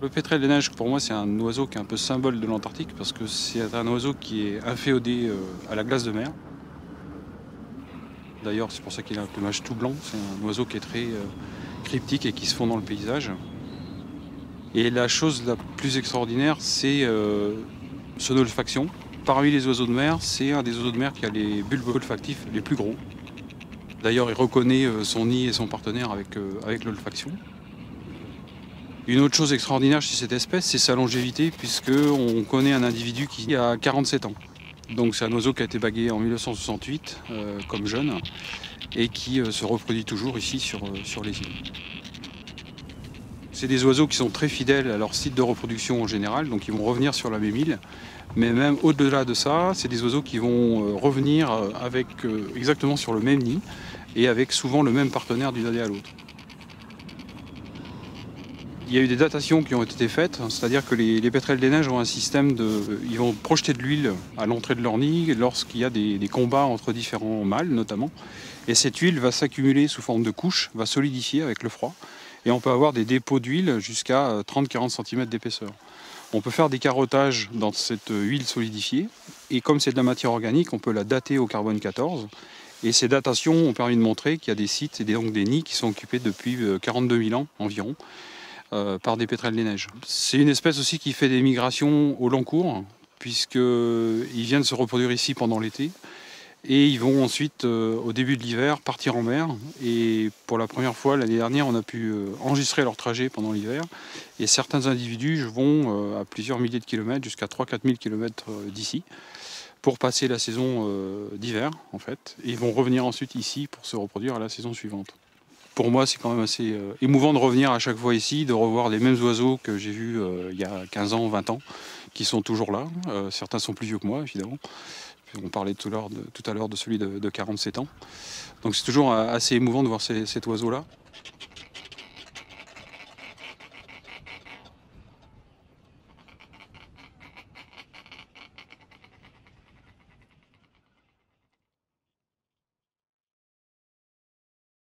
Le pétrel des neiges, pour moi, c'est un oiseau qui est un peu symbole de l'Antarctique parce que c'est un oiseau qui est inféodé à la glace de mer. D'ailleurs, c'est pour ça qu'il a un plumage tout blanc. C'est un oiseau qui est très cryptique et qui se fond dans le paysage. Et la chose la plus extraordinaire, c'est son olfaction. Parmi les oiseaux de mer, c'est un des oiseaux de mer qui a les bulbes olfactifs les plus gros. D'ailleurs, il reconnaît son nid et son partenaire avec l'olfaction. Une autre chose extraordinaire chez cette espèce, c'est sa longévité, puisqu'on connaît un individu qui a 47 ans. Donc c'est un oiseau qui a été bagué en 1968 comme jeune et qui se reproduit toujours ici sur les îles. C'est des oiseaux qui sont très fidèles à leur site de reproduction en général, donc ils vont revenir sur la même île. Mais même au-delà de ça, c'est des oiseaux qui vont revenir avec exactement sur le même nid et avec souvent le même partenaire d'une année à l'autre. Il y a eu des datations qui ont été faites, c'est-à-dire que les pétrels des neiges ont un système ils vont projeter de l'huile à l'entrée de leur nid lorsqu'il y a des combats entre différents mâles notamment. Et cette huile va s'accumuler sous forme de couche, va solidifier avec le froid. Et on peut avoir des dépôts d'huile jusqu'à 30-40 cm d'épaisseur. On peut faire des carottages dans cette huile solidifiée. Et comme c'est de la matière organique, on peut la dater au carbone 14. Et ces datations ont permis de montrer qu'il y a des sites et donc des nids qui sont occupés depuis 42 000 ans environ. Par des pétrels des neiges. C'est une espèce aussi qui fait des migrations au long cours, puisqu'ils viennent se reproduire ici pendant l'été, et ils vont ensuite, au début de l'hiver, partir en mer. Et pour la première fois, l'année dernière, on a pu enregistrer leur trajet pendant l'hiver, et certains individus vont à plusieurs milliers de kilomètres, jusqu'à 3-4 000 kilomètres d'ici, pour passer la saison d'hiver, en fait, et ils vont revenir ensuite ici pour se reproduire à la saison suivante. Pour moi, c'est quand même assez émouvant de revenir à chaque fois ici, de revoir les mêmes oiseaux que j'ai vus il y a 15 ans, 20 ans, qui sont toujours là. Certains sont plus vieux que moi, évidemment. On parlait tout à l'heure de celui de 47 ans. Donc c'est toujours assez émouvant de voir cet oiseau-là.